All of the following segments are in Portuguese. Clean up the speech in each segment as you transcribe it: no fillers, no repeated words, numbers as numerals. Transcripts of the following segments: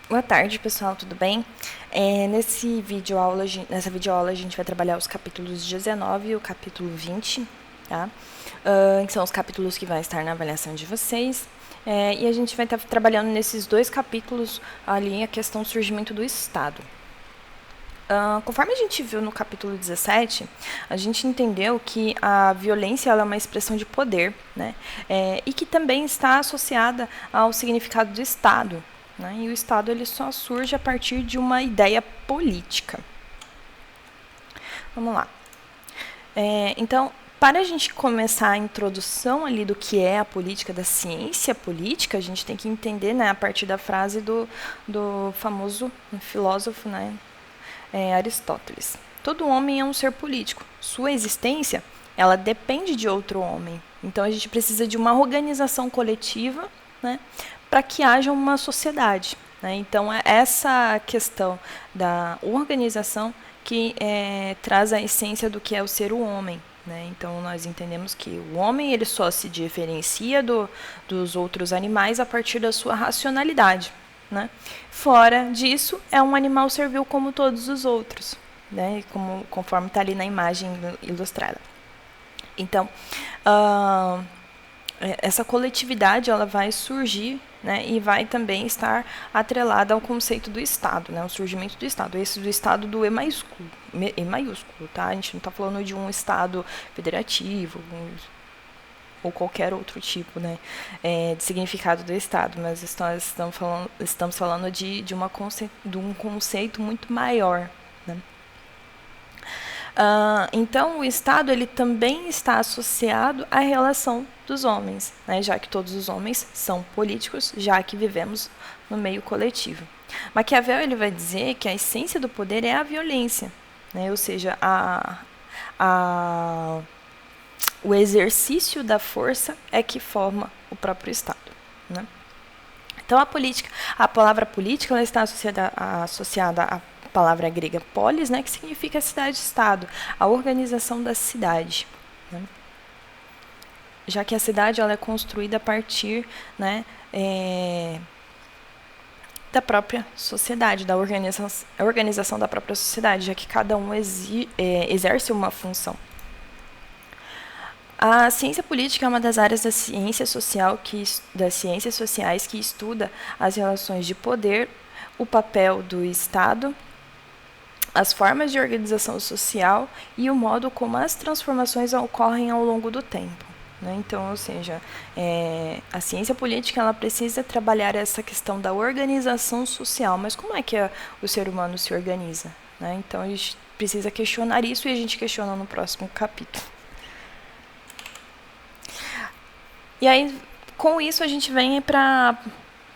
Boa tarde, pessoal, tudo bem? Nessa videoaula a gente vai trabalhar os capítulos 19 e o capítulo 20, tá? Que são os capítulos que vai estar na avaliação de vocês. E a gente vai estar trabalhando nesses dois capítulos ali a questão do surgimento do Estado. Conforme a gente viu no capítulo 17, a gente entendeu que a violência ela é uma expressão de poder, né? E que também está associada ao significado do Estado. Né? E o Estado ele só surge a partir de uma ideia política. Vamos lá. Então, para a gente começar a introdução ali do que é a política, da ciência política, a gente tem que entender, né, a partir da frase do famoso filósofo, né, Aristóteles. Todo homem é um ser político. Sua existência, ela depende de outro homem. Então a gente precisa de uma organização coletiva, né, para que haja uma sociedade. Né? Então é essa questão da organização que traz a essência do que é o ser o homem. Né? Então nós entendemos que o homem ele só se diferencia dos outros animais a partir da sua racionalidade. Né? Fora disso, é um animal servil como todos os outros, né? Conforme está ali na imagem ilustrada. Então, essa coletividade ela vai surgir, né, e vai também estar atrelada ao conceito do Estado, né, o surgimento do Estado. Esse do Estado do E maiúsculo, tá? A gente não está falando de um Estado federativo ou qualquer outro tipo, né, de significado do Estado, mas estamos falando de um conceito muito maior. Né? Então, o Estado ele também está associado à relação dos homens, né, já que todos os homens são políticos, já que vivemos no meio coletivo. Maquiavel ele vai dizer que a essência do poder é a violência, né, ou seja, o exercício da força é que forma o próprio Estado. Né? Então, a palavra política ela está associada à palavra grega polis, né, que significa cidade-estado, a organização da cidade. Né? Já que a cidade ela é construída a partir, né, da própria sociedade, da organização da própria sociedade, já que cada um exerce uma função. A ciência política é uma das áreas da ciência das ciências sociais que estuda as relações de poder, o papel do Estado, as formas de organização social e o modo como as transformações ocorrem ao longo do tempo. Né? Então, ou seja, a ciência política ela precisa trabalhar essa questão da organização social, mas como é que o ser humano se organiza? Né? Então, a gente precisa questionar isso e a gente questiona no próximo capítulo. E aí, com isso, a gente vem para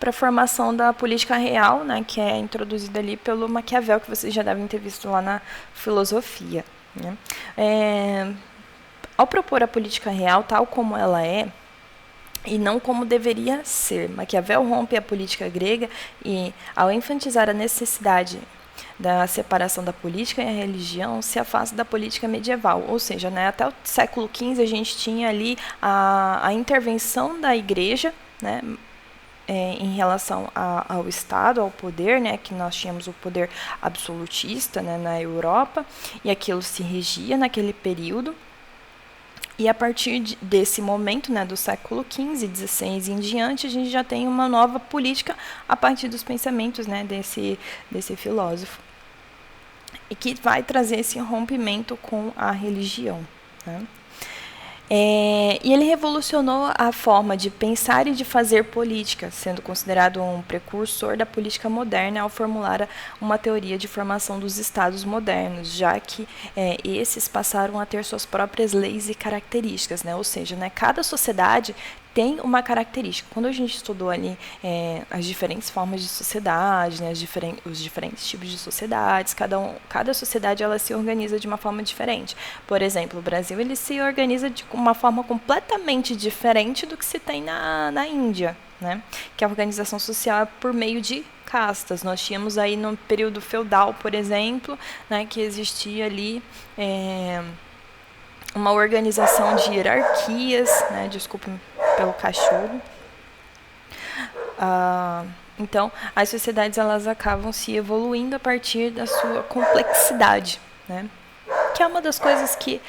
a formação da política real, né, que é introduzida ali pelo Maquiavel, que vocês já devem ter visto lá na filosofia. Né? Ao propor a política real tal como ela é, e não como deveria ser, Maquiavel rompe a política grega e, ao enfatizar a necessidade da separação da política e a religião, se afasta da política medieval. Ou seja, né, até o século XV a gente tinha ali a intervenção da igreja, né, em relação ao Estado, ao poder, né, que nós tínhamos o poder absolutista, né, na Europa, e aquilo se regia naquele período. E a partir desse momento, né, do século XV, XVI em diante, a gente já tem uma nova política a partir dos pensamentos, né, desse filósofo. E que vai trazer esse rompimento com a religião. Né? E ele revolucionou a forma de pensar e de fazer política, sendo considerado um precursor da política moderna ao formular uma teoria de formação dos estados modernos, já que esses passaram a ter suas próprias leis e características, né? Ou seja, né, cada sociedade tem uma característica. Quando a gente estudou ali as diferentes formas de sociedade, né, os diferentes tipos de sociedades, cada sociedade ela se organiza de uma forma diferente. Por exemplo, o Brasil ele se organiza de uma forma completamente diferente do que se tem na Índia, né, que a organização social é por meio de castas. Nós tínhamos aí no período feudal, por exemplo, né, que existia ali uma organização de hierarquias, né, desculpe pelo cachorro, Então, as sociedades elas acabam se evoluindo a partir da sua complexidade, né? Que é uma das coisas que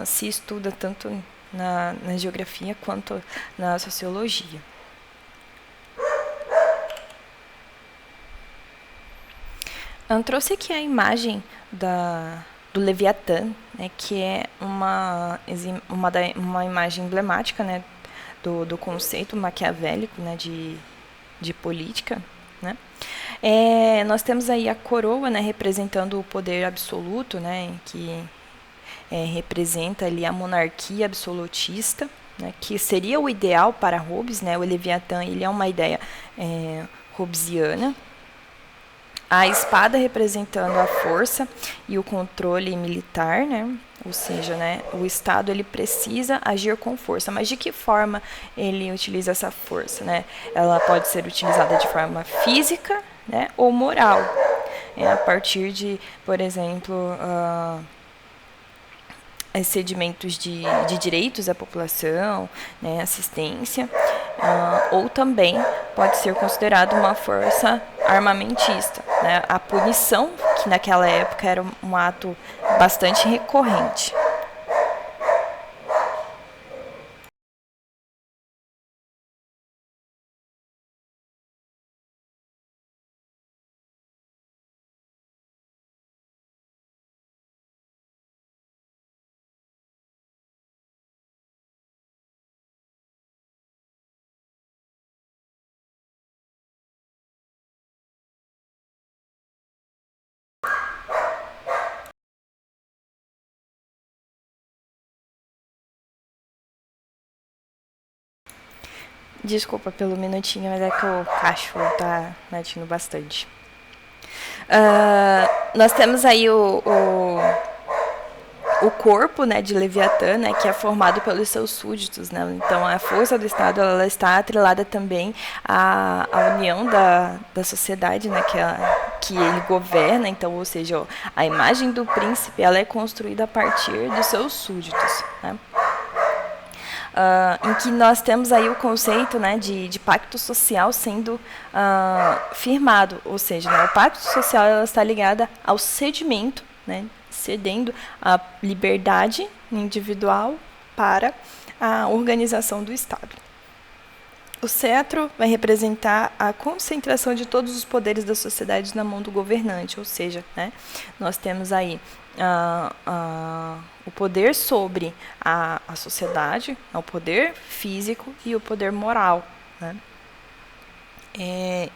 se estuda tanto na geografia quanto na sociologia. Eu trouxe aqui a imagem do Leviatã, né, que é uma imagem emblemática, né, do conceito maquiavélico, né, de política. Né. Nós temos aí a coroa, né, representando o poder absoluto, né, que representa ali a monarquia absolutista, né, que seria o ideal para Hobbes. Né, o Leviatã ele é uma ideia hobbesiana. A espada representando a força e o controle militar, né? Ou seja, né, o Estado ele precisa agir com força. Mas de que forma ele utiliza essa força? Né? Ela pode ser utilizada de forma física, né, ou moral. A partir de, por exemplo, excedimentos de direitos à população, né, assistência, ou também pode ser considerado uma força armamentista. Né? A punição, que naquela época era um ato bastante recorrente. Desculpa pelo minutinho, mas é que o cachorro tá latindo bastante. Nós temos aí o corpo, né, de Leviatã, né, que é formado pelos seus súditos. Né? Então, a força do Estado ela está atrelada também à união da sociedade, né, que ele governa. Então, ou seja, a imagem do príncipe ela é construída a partir dos seus súditos. Né? Em que nós temos aí o conceito, né, de pacto social sendo firmado, ou seja, né, o pacto social ela está ligada ao cedimento, né, cedendo a liberdade individual para a organização do Estado. O cetro vai representar a concentração de todos os poderes da sociedade na mão do governante, ou seja, né, nós temos aí o poder sobre a sociedade, o poder físico e o poder moral. Né?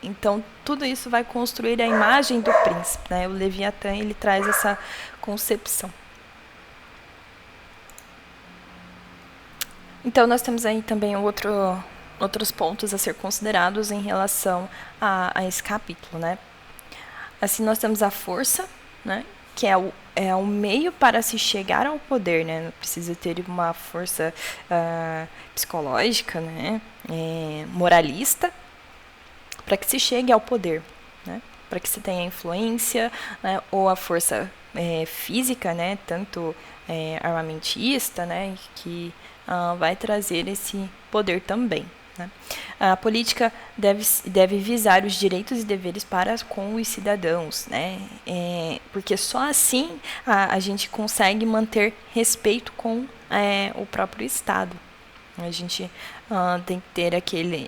Então, tudo isso vai construir a imagem do príncipe. Né? O Leviatã ele traz essa concepção. Então, nós temos aí também outros pontos a ser considerados em relação a esse capítulo. Né? Assim, nós temos a força, né? Que é um meio para se chegar ao poder, né? Não precisa ter uma força psicológica, né? Moralista, para que se chegue ao poder, né? Para que se tenha influência, né? Ou a força física, né? Tanto armamentista, né? Que vai trazer esse poder também. Né? A política deve visar os direitos e deveres para com os cidadãos, né? Porque só assim a gente consegue manter respeito com o próprio Estado. A gente tem que ter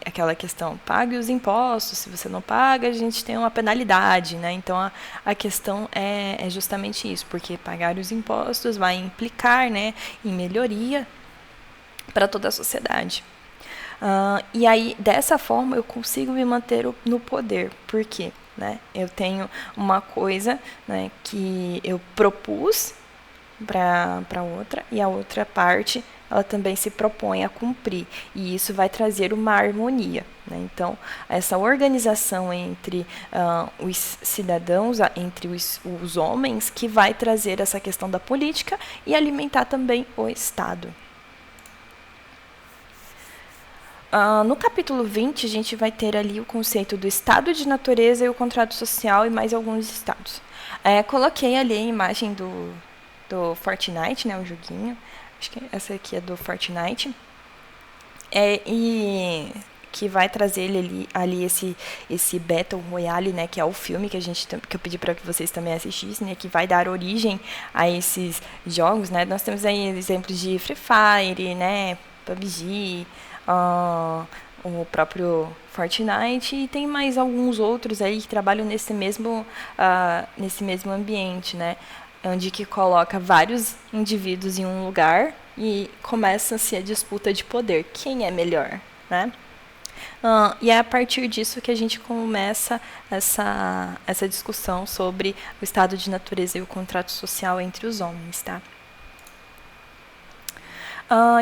aquela questão, pague os impostos, se você não paga, a gente tem uma penalidade. Né? Então, a questão é justamente isso, porque pagar os impostos vai implicar, né, em melhoria para toda a sociedade. E aí, dessa forma, eu consigo me manter no poder. Por quê? Né? Eu tenho uma coisa, né, que eu propus para outra, e a outra parte ela também se propõe a cumprir. E isso vai trazer uma harmonia. Né? Então, essa organização entre os cidadãos, entre os homens, que vai trazer essa questão da política e alimentar também o Estado. No capítulo 20, a gente vai ter ali o conceito do estado de natureza e o contrato social e mais alguns estados. Coloquei ali a imagem do Fortnite, né, o joguinho. Acho que essa aqui é do Fortnite. E que vai trazer ele ali esse Battle Royale, né, que é o filme que eu pedi para que vocês também assistissem, né, que vai dar origem a esses jogos, né? Nós temos aí exemplos de Free Fire, né, PUBG, o próprio Fortnite, e tem mais alguns outros aí que trabalham nesse mesmo ambiente, né? Onde que coloca vários indivíduos em um lugar e começa-se a disputa de poder. Quem é melhor, né? E é a partir disso que a gente começa essa discussão sobre o estado de natureza e o contrato social entre os homens, tá?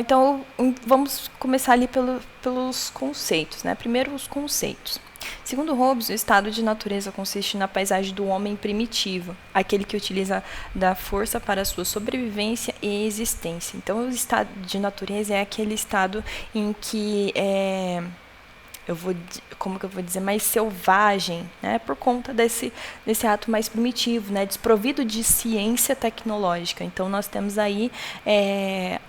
Então, vamos começar ali pelos conceitos, né? Primeiro, os conceitos. Segundo Hobbes, o estado de natureza consiste na paisagem do homem primitivo, aquele que utiliza da força para a sua sobrevivência e existência. Então, o estado de natureza é aquele estado em que como que eu vou dizer, mais selvagem, né, por conta desse ato mais primitivo, né, desprovido de ciência tecnológica. Então, nós temos aí,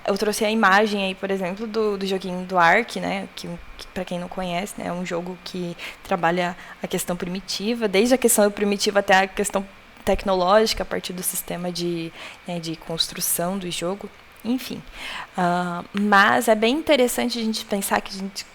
eu trouxe a imagem aí, por exemplo, do joguinho do Ark, né, que para quem não conhece, né, é um jogo que trabalha a questão primitiva, desde a questão primitiva até a questão tecnológica, a partir do sistema de construção do jogo. Enfim, mas é bem interessante a gente pensar que a gente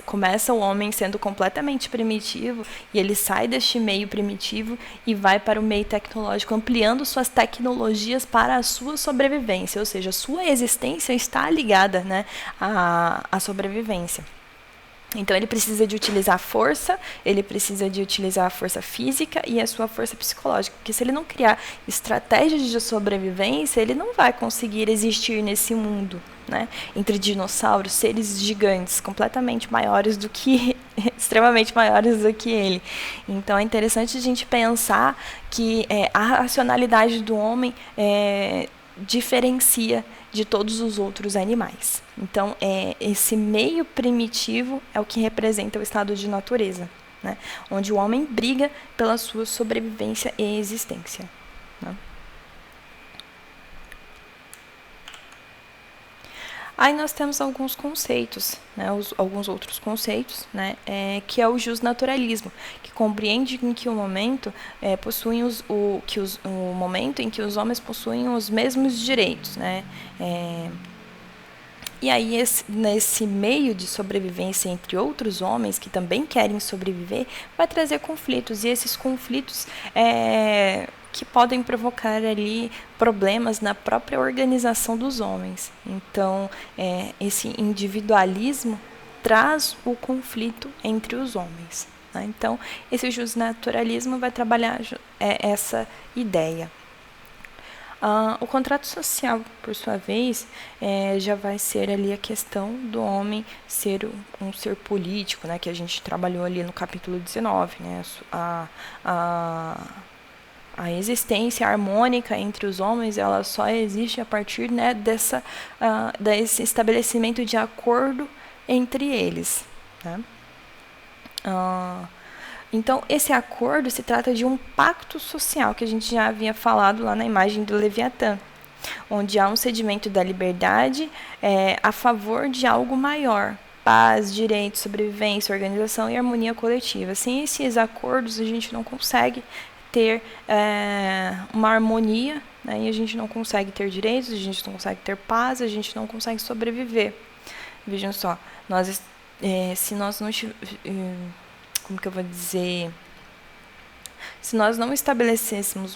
começa o homem sendo completamente primitivo e ele sai deste meio primitivo e vai para o meio tecnológico, ampliando suas tecnologias para a sua sobrevivência, ou seja, a sua existência está ligada, né, à sobrevivência. Então, ele precisa de utilizar força, ele precisa de utilizar a força física e a sua força psicológica. Porque se ele não criar estratégias de sobrevivência, ele não vai conseguir existir nesse mundo, né? Entre dinossauros, seres gigantes, completamente maiores do que... extremamente maiores do que ele. Então, é interessante a gente pensar que a racionalidade do homem diferencia de todos os outros animais. Então, esse meio primitivo é o que representa o estado de natureza, né? Onde o homem briga pela sua sobrevivência e existência, né? Aí nós temos alguns conceitos, né, alguns outros conceitos, né, que é o justnaturalismo, que compreende em que o momento o momento em que os homens possuem os mesmos direitos, né, e aí, nesse meio de sobrevivência entre outros homens que também querem sobreviver, vai trazer conflitos. E esses conflitos que podem provocar ali problemas na própria organização dos homens. Então, esse individualismo traz o conflito entre os homens, né? Então, esse justnaturalismo vai trabalhar essa ideia. O contrato social, por sua vez, já vai ser ali a questão do homem ser um ser político, né, que a gente trabalhou ali no capítulo 19, né, a existência harmônica entre os homens, ela só existe a partir, né, desse estabelecimento de acordo entre eles, né? Então, esse acordo se trata de um pacto social, que a gente já havia falado lá na imagem do Leviatã, onde há um cedimento da liberdade a favor de algo maior, paz, direito, sobrevivência, organização e harmonia coletiva. Sem esses acordos, a gente não consegue ter uma harmonia, né, e a gente não consegue ter direitos, a gente não consegue ter paz, a gente não consegue sobreviver. Vejam só, se nós não como que eu vou dizer, se nós não estabelecêssemos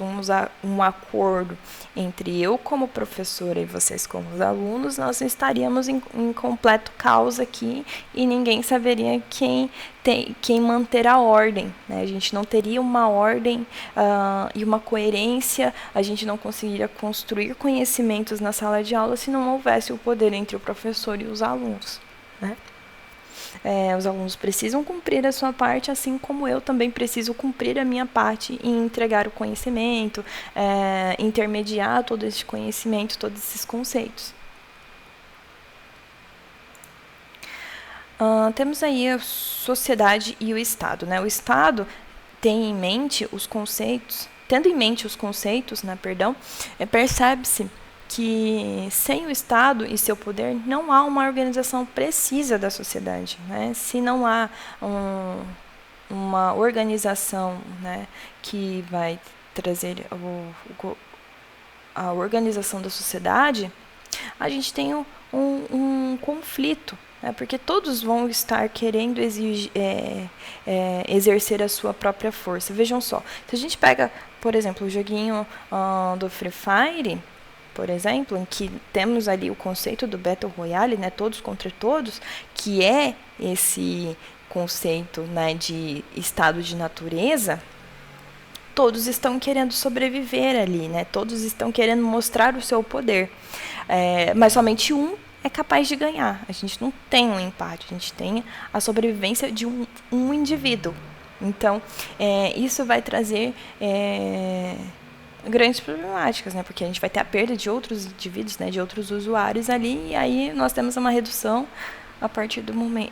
um acordo entre eu como professora e vocês como os alunos, nós estaríamos em completo caos aqui e ninguém saberia quem manter a ordem, né? A gente não teria uma ordem e uma coerência, a gente não conseguiria construir conhecimentos na sala de aula se não houvesse o poder entre o professor e os alunos, né? Os alunos precisam cumprir a sua parte, assim como eu também preciso cumprir a minha parte em entregar o conhecimento, intermediar todo esse conhecimento, todos esses conceitos. Temos aí a sociedade e o Estado, né? O Estado tem em mente os conceitos, tendo em mente os conceitos, né, percebe-se que sem o Estado e seu poder não há uma organização precisa da sociedade, né? Se não há uma organização, né, que vai trazer a organização da sociedade, a gente tem um conflito, né, porque todos vão estar querendo exercer a sua própria força. Vejam só, se a gente pega, por exemplo, o joguinho do Free Fire, por exemplo, em que temos ali o conceito do Battle Royale, né, todos contra todos, que é esse conceito, né, de estado de natureza. Todos estão querendo sobreviver ali, né? Todos estão querendo mostrar o seu poder. Mas somente um é capaz de ganhar. A gente não tem um empate, a gente tem a sobrevivência de um indivíduo. Então, isso vai trazer grandes problemáticas, né? Porque a gente vai ter a perda de outros indivíduos, né? De outros usuários ali, e aí nós temos uma redução a partir do momento,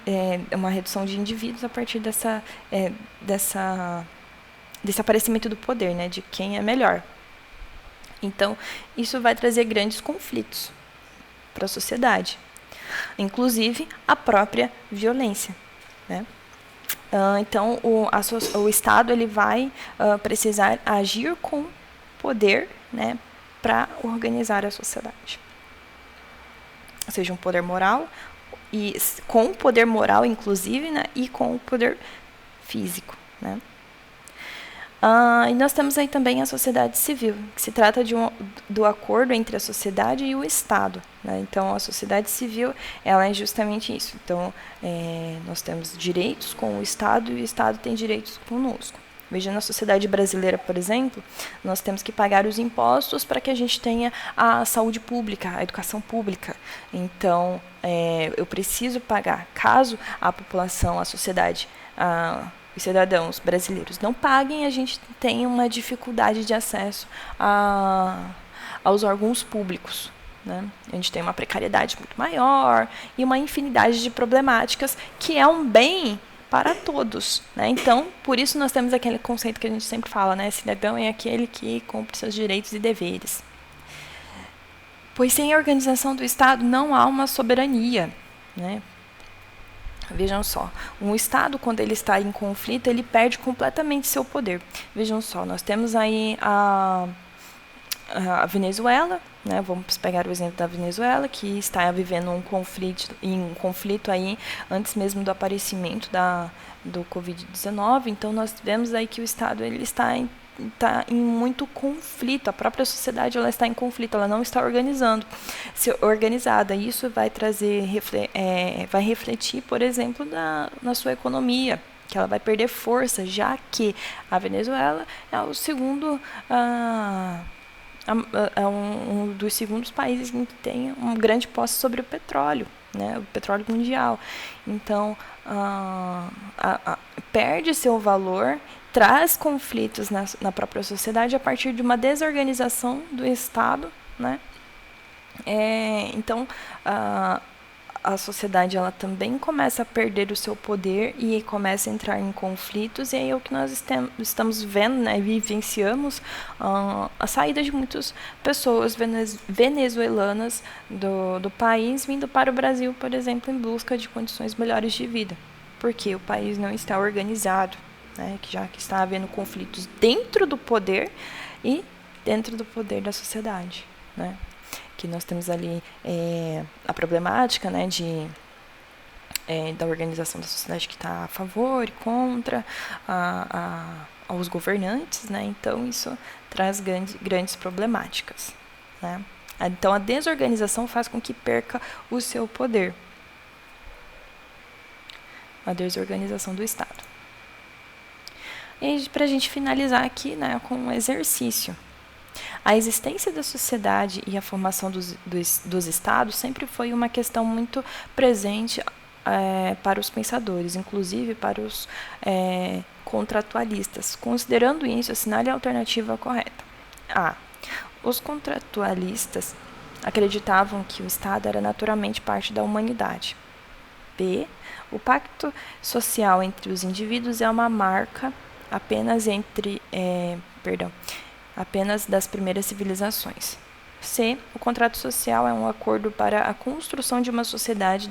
uma redução de indivíduos a partir desse aparecimento do poder, né, de quem é melhor. Então, isso vai trazer grandes conflitos para a sociedade, inclusive a própria violência, né? Então, o Estado ele vai precisar agir com poder, né, para organizar a sociedade. Ou seja, um poder moral, e com o poder moral, inclusive, né, e com o poder físico, né? E nós temos aí também a sociedade civil, que se trata do acordo entre a sociedade e o Estado, né? Então, a sociedade civil ela é justamente isso. Então, nós temos direitos com o Estado e o Estado tem direitos conosco. Veja, na sociedade brasileira, por exemplo, nós temos que pagar os impostos para que a gente tenha a saúde pública, a educação pública. Então, eu preciso pagar. Caso a população, a sociedade, os cidadãos brasileiros não paguem, a gente tem uma dificuldade de acesso aos órgãos públicos, né? A gente tem uma precariedade muito maior e uma infinidade de problemáticas que é um bem para todos, né? Então, por isso nós temos aquele conceito que a gente sempre fala, né? Cidadão é aquele que cumpre seus direitos e deveres. Pois sem a organização do Estado não há uma soberania, né? Vejam só, um Estado, quando ele está em conflito, ele perde completamente seu poder. Vejam só, nós temos aí a Venezuela, né? Vamos pegar o exemplo da Venezuela, que está vivendo um conflito aí antes mesmo do aparecimento do Covid-19. Então, nós vemos aí que o Estado ele está em muito conflito, a própria sociedade ela está em conflito, ela não está organizada. Isso vai trazer, vai refletir, por exemplo, na sua economia, que ela vai perder força, já que a Venezuela é o segundo, um dos segundos países que tem um grande posse sobre o petróleo, né, o petróleo mundial. Então, perde seu valor, traz conflitos na própria sociedade a partir de uma desorganização do Estado, né? Então, a sociedade ela também começa a perder o seu poder e começa a entrar em conflitos, e aí é o que nós estamos vendo, né, vivenciamos a saída de muitas pessoas venezuelanas do país, vindo para o Brasil, por exemplo, em busca de condições melhores de vida, porque o país não está organizado, né, já que está havendo conflitos dentro do poder e dentro do poder da sociedade, né? Que nós temos ali a problemática, né, da organização da sociedade que está a favor e contra aos governantes, né? Então isso traz grandes problemáticas, né? Então a desorganização faz com que perca o seu poder, a desorganização do Estado. E para a gente finalizar aqui, né, com um exercício. A existência da sociedade e a formação dos estados sempre foi uma questão muito presente para os pensadores, inclusive para os contratualistas. Considerando isso, assinale a alternativa correta. A. Os contratualistas acreditavam que o Estado era naturalmente parte da humanidade. B. O pacto social entre os indivíduos é uma marca apenas das primeiras civilizações. C. O contrato social é um acordo para a construção de uma sociedade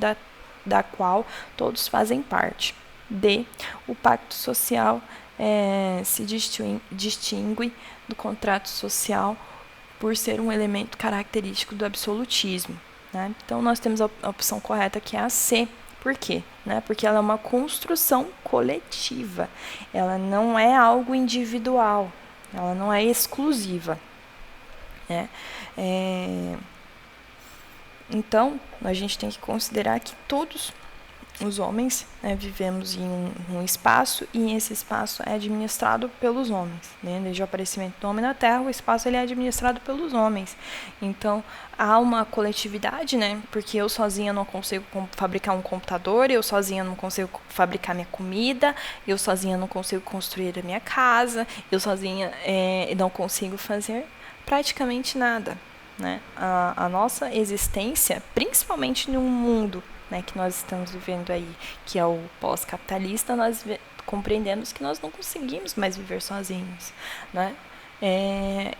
da qual todos fazem parte. D. O pacto social se distingue do contrato social por ser um elemento característico do absolutismo. Né? Então, nós temos a opção correta, que é a C. Por quê? Né? Porque ela é uma construção coletiva. Ela não é algo individual. Ela não é exclusiva. Né? Então, a gente tem que considerar que todos os homens, né, vivemos em um espaço, e esse espaço é administrado pelos homens. Né? Desde o aparecimento do homem na Terra, o espaço ele é administrado pelos homens. Então, há uma coletividade, né? Porque eu sozinha não consigo fabricar um computador, eu sozinha não consigo fabricar minha comida, eu sozinha não consigo construir a minha casa, eu sozinha não consigo fazer praticamente nada. Né? A nossa existência, principalmente num mundo, né, que nós estamos vivendo aí, que é o pós-capitalista, nós compreendemos que nós não conseguimos mais viver sozinhos, né?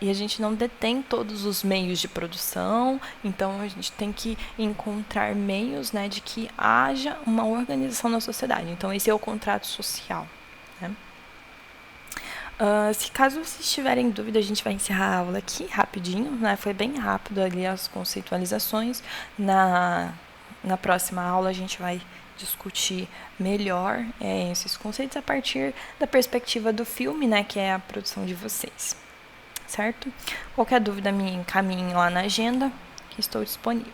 E a gente não detém todos os meios de produção, então a gente tem que encontrar meios, né, de que haja uma organização na sociedade. Então esse é o contrato social. Né? Se caso vocês tiverem dúvida, a gente vai encerrar a aula aqui rapidinho, né? Foi bem rápido ali as conceitualizações. Na próxima aula a gente vai discutir melhor esses conceitos a partir da perspectiva do filme, né, que é a produção de vocês, certo? Qualquer dúvida me encaminhe lá na agenda, que estou disponível.